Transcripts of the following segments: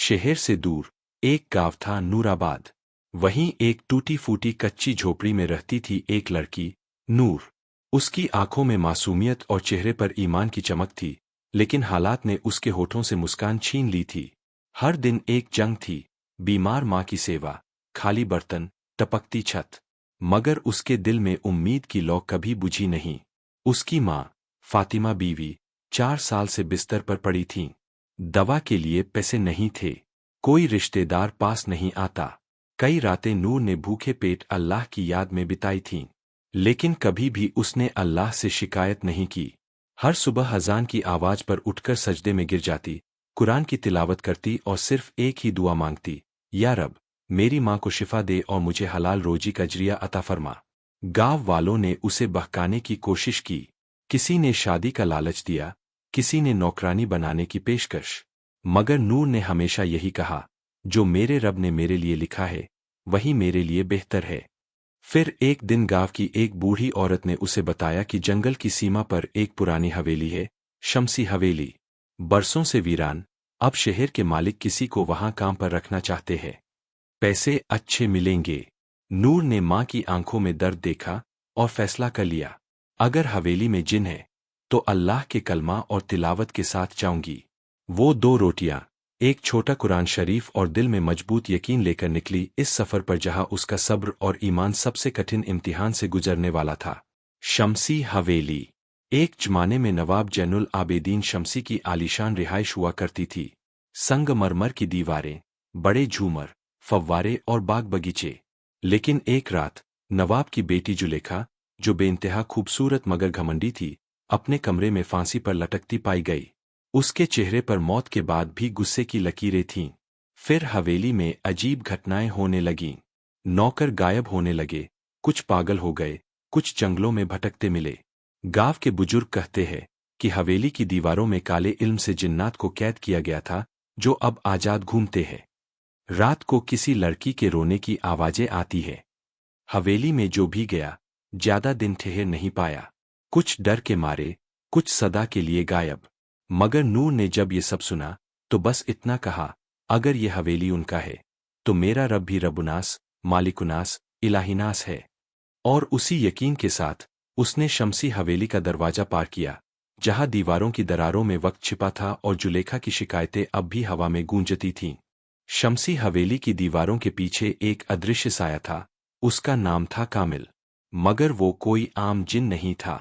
शहर से दूर एक गांव था, नूराबाद। वहीं एक टूटी फूटी कच्ची झोपड़ी में रहती थी एक लड़की, नूर। उसकी आंखों में मासूमियत और चेहरे पर ईमान की चमक थी, लेकिन हालात ने उसके होठों से मुस्कान छीन ली थी। हर दिन एक जंग थी, बीमार माँ की सेवा, खाली बर्तन, टपकती छत। मगर उसके दिल में उम्मीद की लौ कभी बुझी नहीं। उसकी माँ, फातिमा बीवी, 4 साल से बिस्तर पर पड़ी थीं। दवा के लिए पैसे नहीं थे, कोई रिश्तेदार पास नहीं आता। कई रातें नूर ने भूखे पेट अल्लाह की याद में बिताई थीं, लेकिन कभी भी उसने अल्लाह से शिकायत नहीं की। हर सुबह अजान की आवाज पर उठकर सजदे में गिर जाती, कुरान की तिलावत करती और सिर्फ एक ही दुआ मांगती, या रब, मेरी माँ को शिफा दे और मुझे हलाल रोजी का जरिया अता फरमा। गांव वालों ने उसे बहकाने की कोशिश की। किसी ने शादी का लालच दिया, किसी ने नौकरानी बनाने की पेशकश। मगर नूर ने हमेशा यही कहा, जो मेरे रब ने मेरे लिए लिखा है वही मेरे लिए बेहतर है। फिर एक दिन गांव की एक बूढ़ी औरत ने उसे बताया कि जंगल की सीमा पर एक पुरानी हवेली है, शमसी हवेली। बरसों से वीरान, अब शहर के मालिक किसी को वहां काम पर रखना चाहते हैं। पैसे अच्छे मिलेंगे। नूर ने मां की आंखों में दर्द देखा और फैसला कर लिया, अगर हवेली में जिन है तो अल्लाह के कलमा और तिलावत के साथ जाऊंगी। वो 2 रोटियां, एक छोटा कुरान शरीफ और दिल में मजबूत यकीन लेकर निकली इस सफर पर, जहां उसका सब्र और ईमान सबसे कठिन इम्तिहान से गुजरने वाला था। शमसी हवेली। एक जमाने में नवाब जैनुल आबेदीन शमसी की आलीशान रिहाइश हुआ करती थी। संगमरमर की दीवारें, बड़े झूमर, फव्वारे और बाग बगीचे। लेकिन एक रात नवाब की बेटी जुलेखा, जो बेइंतहा खूबसूरत मगर घमंडी थी, अपने कमरे में फांसी पर लटकती पाई गई। उसके चेहरे पर मौत के बाद भी गुस्से की लकीरें थीं। फिर हवेली में अजीब घटनाएं होने लगीं। नौकर गायब होने लगे, कुछ पागल हो गए, कुछ जंगलों में भटकते मिले। गांव के बुजुर्ग कहते हैं कि हवेली की दीवारों में काले इल्म से जिन्नात को कैद किया गया था, जो अब आजाद घूमते हैं। रात को किसी लड़की के रोने की आवाजें आती है। हवेली में जो भी गया, ज्यादा दिन ठहर नहीं पाया। कुछ डर के मारे, कुछ सदा के लिए गायब। मगर नूर ने जब ये सब सुना तो बस इतना कहा, अगर ये हवेली उनका है तो मेरा रब भी रबुनास, मालिकुनास, इलाहिनास है। और उसी यकीन के साथ उसने शमसी हवेली का दरवाजा पार किया, जहां दीवारों की दरारों में वक्त छिपा था और जुलेखा की शिकायतें अब भी हवा में गूंजती थीं। शमसी हवेली की दीवारों के पीछे एक अदृश्य साया था। उसका नाम था कामिल। मगर वो कोई आम जिन नहीं था।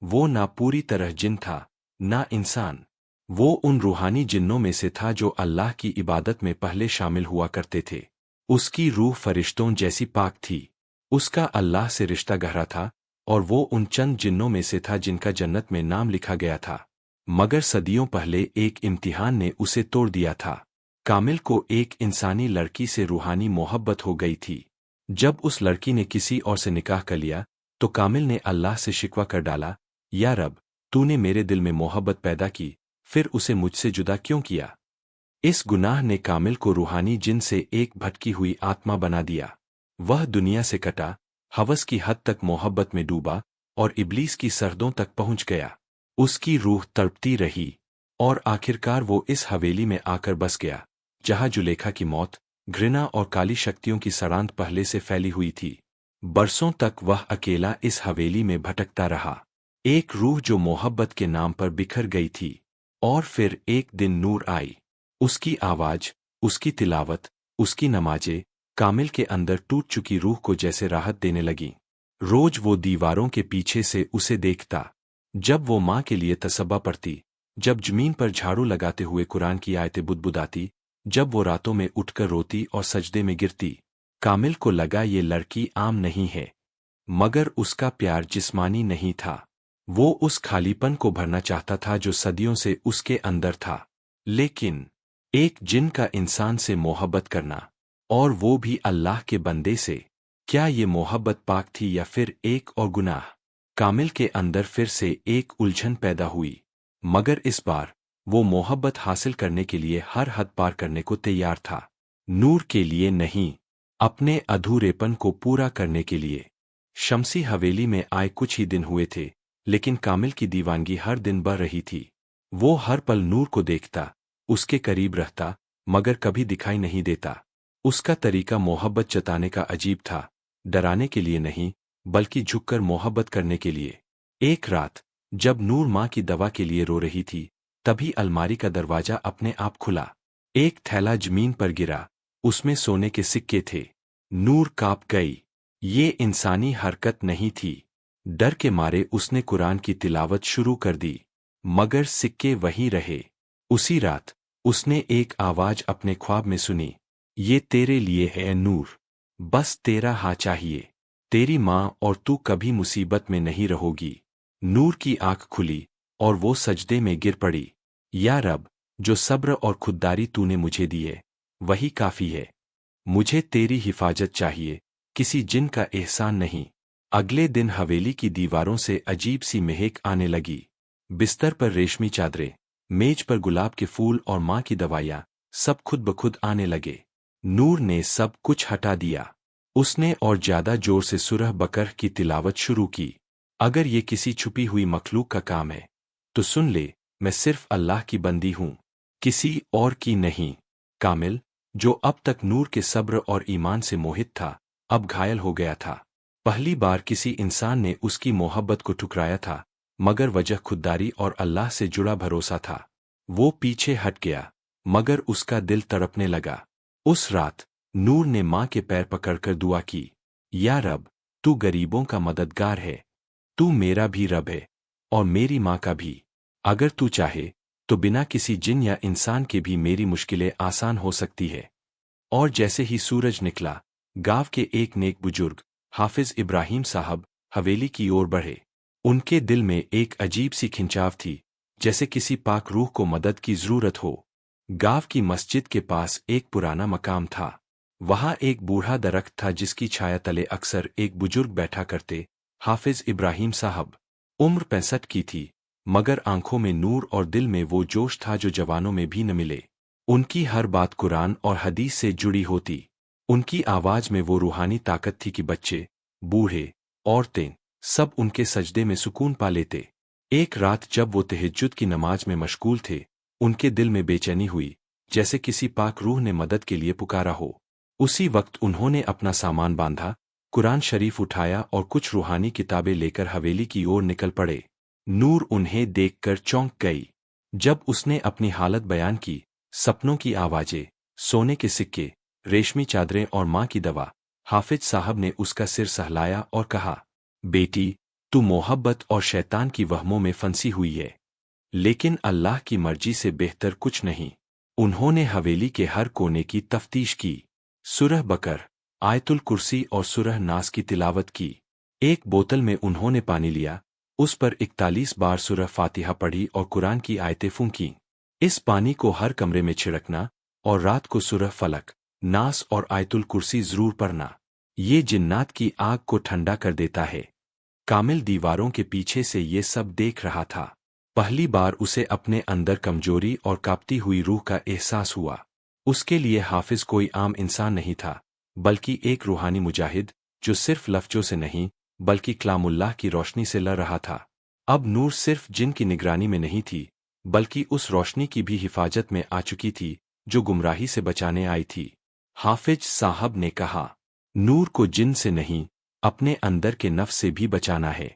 वो ना पूरी तरह जिन था, ना इंसान। वो उन रूहानी जिन्नों में से था जो अल्लाह की इबादत में पहले शामिल हुआ करते थे। उसकी रूह फरिश्तों जैसी पाक थी। उसका अल्लाह से रिश्ता गहरा था, और वो उन चंद जिन्नों में से था जिनका जन्नत में नाम लिखा गया था। मगर सदियों पहले एक इम्तिहान ने उसे तोड़ दिया था। कामिल को एक इंसानी लड़की से रूहानी मोहब्बत हो गई थी। जब उस लड़की ने किसी और से निकाह कर लिया तो कामिल ने अल्लाह से शिकवा कर डाला, या रब, तूने मेरे दिल में मोहब्बत पैदा की, फिर उसे मुझसे जुदा क्यों किया। इस गुनाह ने कामिल को रूहानी जिन से एक भटकी हुई आत्मा बना दिया। वह दुनिया से कटा, हवस की हद तक मोहब्बत में डूबा और इब्लीस की सरहदों तक पहुंच गया। उसकी रूह तड़पती रही और आखिरकार वो इस हवेली में आकर बस गया, जहां जुलेखा की मौत, घृणा और काली शक्तियों की सड़ांध पहले से फैली हुई थी। बरसों तक वह अकेला इस हवेली में भटकता रहा, एक रूह जो मोहब्बत के नाम पर बिखर गई थी। और फिर एक दिन नूर आई। उसकी आवाज, उसकी तिलावत, उसकी नमाजें कामिल के अंदर टूट चुकी रूह को जैसे राहत देने लगीं। रोज वो दीवारों के पीछे से उसे देखता, जब वो माँ के लिए तसब्बा पढ़ती, जब जमीन पर झाड़ू लगाते हुए कुरान की आयतें बुदबुदाती, जब वो रातों में उठकर रोती और सजदे में गिरती। कामिल को लगा ये लड़की आम नहीं है। मगर उसका प्यार जिस्मानी नहीं था। वो उस खालीपन को भरना चाहता था जो सदियों से उसके अंदर था। लेकिन एक जिन का इंसान से मोहब्बत करना, और वो भी अल्लाह के बंदे से, क्या ये मोहब्बत पाक थी या फिर एक और गुनाह। कामिल के अंदर फिर से एक उलझन पैदा हुई। मगर इस बार वो मोहब्बत हासिल करने के लिए हर हद पार करने को तैयार था। नूर के लिए नहीं, अपने अधूरेपन को पूरा करने के लिए। शमसी हवेली में आए कुछ ही दिन हुए थे, लेकिन कामिल की दीवानगी हर दिन बढ़ रही थी। वो हर पल नूर को देखता, उसके करीब रहता, मगर कभी दिखाई नहीं देता। उसका तरीका मोहब्बत जताने का अजीब था, डराने के लिए नहीं, बल्कि झुककर मोहब्बत करने के लिए। एक रात जब नूर माँ की दवा के लिए रो रही थी, तभी अलमारी का दरवाजा अपने आप खुला। एक थैला जमीन पर गिरा, उसमें सोने के सिक्के थे। नूर कांप गई। ये इंसानी हरकत नहीं थी। डर के मारे उसने कुरान की तिलावत शुरू कर दी, मगर सिक्के वहीं रहे। उसी रात उसने एक आवाज अपने ख्वाब में सुनी, ये तेरे लिए है नूर, बस तेरा हाँ चाहिए। तेरी माँ और तू कभी मुसीबत में नहीं रहोगी। नूर की आंख खुली और वो सजदे में गिर पड़ी। या रब, जो सब्र और खुददारी तूने मुझे दिए, वही काफी है। मुझे तेरी हिफाजत चाहिए, किसी जिन का एहसान नहीं। अगले दिन हवेली की दीवारों से अजीब सी महक आने लगी। बिस्तर पर रेशमी चादरें, मेज पर गुलाब के फूल और माँ की दवाइयाँ, सब खुद ब खुद आने लगे। नूर ने सब कुछ हटा दिया। उसने और ज्यादा जोर से सूरह बकर की तिलावत शुरू की। अगर ये किसी छुपी हुई मखलूक का काम है, तो सुन ले, मैं सिर्फ अल्लाह की बंदी हूँ, किसी और की नहीं। कामिल, जो अब तक नूर के सब्र और ईमान से मोहित था, अब घायल हो गया था। पहली बार किसी इंसान ने उसकी मोहब्बत को ठुकराया था, मगर वजह खुददारी और अल्लाह से जुड़ा भरोसा था। वो पीछे हट गया, मगर उसका दिल तड़पने लगा। उस रात नूर ने माँ के पैर पकड़कर दुआ की, या रब, तू गरीबों का मददगार है, तू मेरा भी रब है, और मेरी माँ का भी। अगर तू चाहे, तो बिना किसी जिन या इंसान के भी मेरी मुश्किलें आसान हो सकती है। और जैसे ही सूरज निकला, गांव के एक नेक बुजुर्ग, हाफिज इब्राहिम साहब, हवेली की ओर बढ़े। उनके दिल में एक अजीब सी खिंचाव थी, जैसे किसी पाक रूह को मदद की जरूरत हो। गांव की मस्जिद के पास एक पुराना मकाम था। वहां एक बूढ़ा दरख्त था जिसकी छाया तले अक्सर एक बुजुर्ग बैठा करते। हाफिज इब्राहिम साहब उम्र 65 की थी, मगर आंखों में नूर और दिल में वो जोश था जो जवानों में भी न मिले। उनकी हर बात कुरान और हदीस से जुड़ी होती। उनकी आवाज में वो रूहानी ताकत थी कि बच्चे, बूढ़े, औरतें, सब उनके सजदे में सुकून पा लेते। एक रात जब वो तहज्जुद की नमाज में मशगूल थे, उनके दिल में बेचैनी हुई, जैसे किसी पाक रूह ने मदद के लिए पुकारा हो। उसी वक्त उन्होंने अपना सामान बांधा, कुरान शरीफ उठाया और कुछ रूहानी किताबें लेकर हवेली की ओर निकल पड़े। नूर उन्हें देखकर चौंक गई। जब उसने अपनी हालत बयान की, सपनों की आवाजें, सोने के सिक्के, रेशमी चादरें और माँ की दवा, हाफिज साहब ने उसका सिर सहलाया और कहा, बेटी, तू मोहब्बत और शैतान की वहमों में फंसी हुई है, लेकिन अल्लाह की मर्जी से बेहतर कुछ नहीं। उन्होंने हवेली के हर कोने की तफ्तीश की, सूरह बकर, आयतुल कुर्सी और सूरह नास की तिलावत की। एक बोतल में उन्होंने पानी लिया, उस पर 41 बार सूरह फातिहा पढ़ी और कुरान की आयतें फूंकी। इस पानी को हर कमरे में छिड़कना और रात को सूरह फलक, नास और आयतुल कुर्सी जरूर पढ़ना। ये जिन्नात की आग को ठंडा कर देता है। कामिल दीवारों के पीछे से ये सब देख रहा था। पहली बार उसे अपने अंदर कमजोरी और कांपती हुई रूह का एहसास हुआ। उसके लिए हाफिज कोई आम इंसान नहीं था, बल्कि एक रूहानी मुजाहिद, जो सिर्फ लफ्जों से नहीं, बल्कि कलामुल्लाह की रोशनी से लड़ रहा था। अब नूर सिर्फ जिन की निगरानी में नहीं थी, बल्कि उस रोशनी की भी हिफाजत में आ चुकी थी, जो गुमराही से बचाने आई थी। हाफिज साहब ने कहा, नूर को जिन से नहीं, अपने अंदर के नफ्स से भी बचाना है।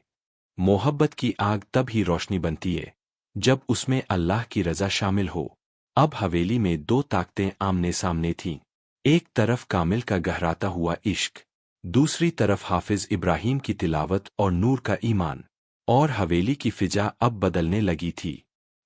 मोहब्बत की आग तब ही रोशनी बनती है, जब उसमें अल्लाह की रजा शामिल हो। अब हवेली में दो ताकतें आमने सामने थीं। एक तरफ कामिल का गहराता हुआ इश्क, दूसरी तरफ हाफिज इब्राहिम की तिलावत और नूर का ईमान। और हवेली की फिजा अब बदलने लगी थी।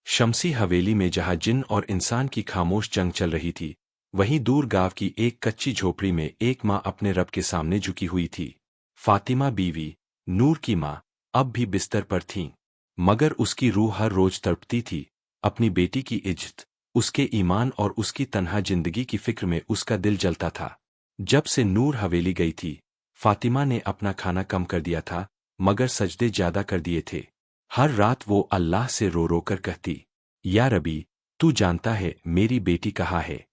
शमसी हवेली में जहां जिन और इंसान की खामोश जंग चल रही थी, वहीं दूर गांव की एक कच्ची झोपड़ी में एक माँ अपने रब के सामने झुकी हुई थी। फातिमा बीवी, नूर की माँ, अब भी बिस्तर पर थीं, मगर उसकी रूह हर रोज तड़पती थी। अपनी बेटी की इज्जत, उसके ईमान और उसकी तन्हा जिंदगी की फिक्र में उसका दिल जलता था। जब से नूर हवेली गई थी, फातिमा ने अपना खाना कम कर दिया था, मगर सजदे ज्यादा कर दिए थे। हर रात वो अल्लाह से रो रो कर कहती, या रबी, तू जानता है मेरी बेटी कहाँ है।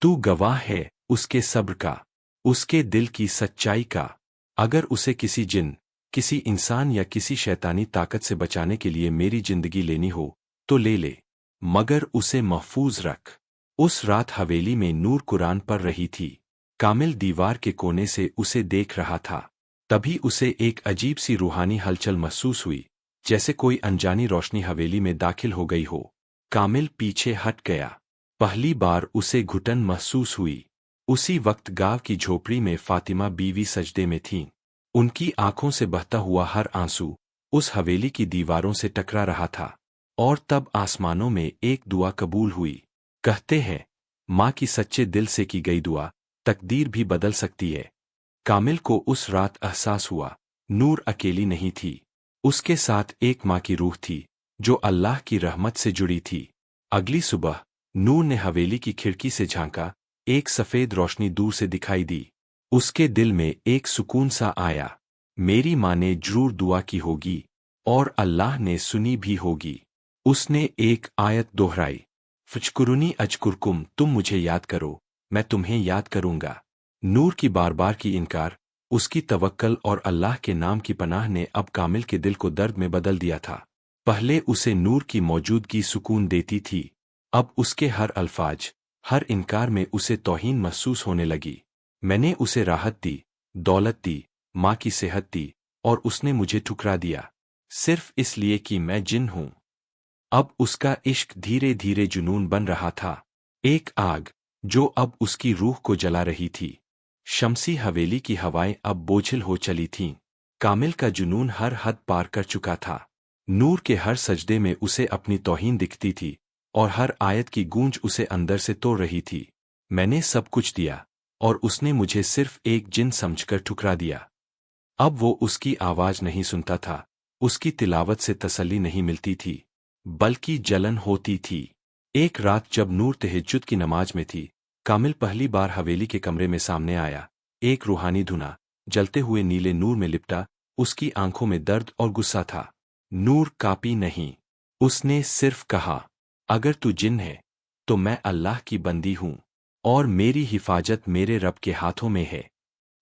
तू गवाह है उसके सब्र का, उसके दिल की सच्चाई का। अगर उसे किसी जिन, किसी इंसान या किसी शैतानी ताकत से बचाने के लिए मेरी जिंदगी लेनी हो, तो ले ले, मगर उसे महफूज रख। उस रात हवेली में नूर कुरान पढ़ रही थी। कामिल दीवार के कोने से उसे देख रहा था। तभी उसे एक अजीब सी रूहानी हलचल महसूस हुई, जैसे कोई अनजानी रोशनी हवेली में दाखिल हो गई हो। कामिल पीछे हट गया। पहली बार उसे घुटन महसूस हुई। उसी वक्त गांव की झोपड़ी में फातिमा बीवी सजदे में थीं। उनकी आंखों से बहता हुआ हर आंसू उस हवेली की दीवारों से टकरा रहा था। और तब आसमानों में एक दुआ कबूल हुई। कहते हैं, माँ की सच्चे दिल से की गई दुआ तकदीर भी बदल सकती है। कामिल को उस रात एहसास हुआ, नूर अकेली नहीं थी। उसके साथ एक माँ की रूह थी, जो अल्लाह की रहमत से जुड़ी थी। अगली सुबह नूर ने हवेली की खिड़की से झांका। एक सफेद रोशनी दूर से दिखाई दी। उसके दिल में एक सुकून सा आया। मेरी माँ ने जरूर दुआ की होगी, और अल्लाह ने सुनी भी होगी। उसने एक आयत दोहराई, फजकुरुनी अजकुरकुम, तुम मुझे याद करो, मैं तुम्हें याद करूंगा। नूर की बार बार की इनकार, उसकी तवक्कल और अल्लाह के नाम की पनाह ने अब कामिल के दिल को दर्द में बदल दिया था। पहले उसे नूर की मौजूदगी सुकून देती थी, अब उसके हर अल्फाज, हर इनकार में उसे तौहीन महसूस होने लगी। मैंने उसे राहत दी, दौलत दी, माँ की सेहत दी, और उसने मुझे ठुकरा दिया, सिर्फ इसलिए कि मैं जिन हूं। अब उसका इश्क धीरे धीरे जुनून बन रहा था, एक आग जो अब उसकी रूह को जला रही थी। शमसी हवेली की हवाएं अब बोझिल हो चली थीं। कामिल का जुनून हर हद पार कर चुका था। नूर के हर सजदे में उसे अपनी तौहीन दिखती थी, और हर आयत की गूंज उसे अंदर से तोड़ रही थी। मैंने सब कुछ दिया, और उसने मुझे सिर्फ एक जिन समझकर ठुकरा दिया। अब वो उसकी आवाज नहीं सुनता था, उसकी तिलावत से तसल्ली नहीं मिलती थी, बल्कि जलन होती थी। एक रात जब नूर तहज्जुद की नमाज में थी, कामिल पहली बार हवेली के कमरे में सामने आया। एक रूहानी धुना जलते हुए नीले नूर में लिपटा। उसकी आंखों में दर्द और गुस्सा था। नूर कापी नहीं। उसने सिर्फ कहा, अगर तू जिन है तो मैं अल्लाह की बंदी हूं, और मेरी हिफाजत मेरे रब के हाथों में है।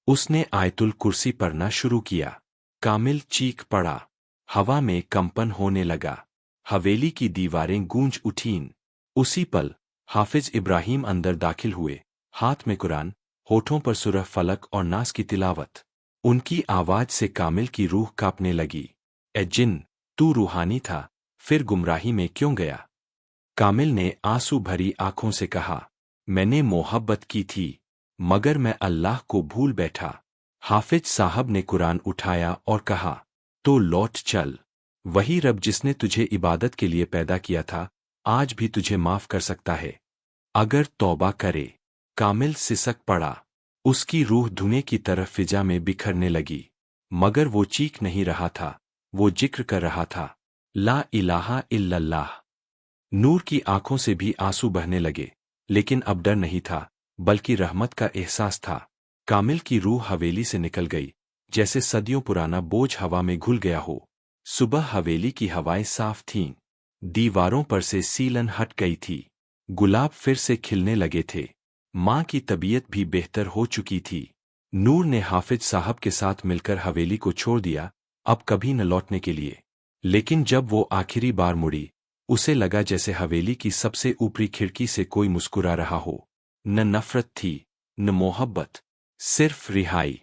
उसने आयतुल कुर्सी पढ़ना शुरू किया। कामिल चीख पड़ा। हवा में कंपन होने लगा। हवेली की दीवारें गूंज उठीं। उसी पल हाफिज इब्राहिम अंदर दाखिल हुए, हाथ में कुरान, होठों पर सूरह फलक और नास की तिलावत। उनकी आवाज से कामिल की रूह कांपने लगी। ए जिन, तू रूहानी था, फिर गुमराही में क्यों गया? कामिल ने आंसू भरी आंखों से कहा, मैंने मोहब्बत की थी, मगर मैं अल्लाह को भूल बैठा। हाफिज साहब ने कुरान उठाया और कहा, तो लौट चल। वही रब जिसने तुझे इबादत के लिए पैदा किया था, आज भी तुझे माफ कर सकता है, अगर तौबा करे। कामिल सिसक पड़ा। उसकी रूह धुएं की तरफ फिजा में बिखरने लगी, मगर वो चीख नहीं रहा था, वो जिक्र कर रहा था, ला इलाहा इल्लल्लाह। नूर की आंखों से भी आंसू बहने लगे, लेकिन अब डर नहीं था, बल्कि रहमत का एहसास था। कामिल की रूह हवेली से निकल गई, जैसे सदियों पुराना बोझ हवा में घुल गया हो। सुबह हवेली की हवाएं साफ थीं। दीवारों पर से सीलन हट गई थी। गुलाब फिर से खिलने लगे थे। माँ की तबीयत भी बेहतर हो चुकी थी। नूर ने हाफिज साहब के साथ मिलकर हवेली को छोड़ दिया, अब कभी न लौटने के लिए। लेकिन जब वो आखिरी बार मुड़ी, उसे लगा जैसे हवेली की सबसे ऊपरी खिड़की से कोई मुस्कुरा रहा हो। न नफरत थी, न मोहब्बत, सिर्फ रिहाई।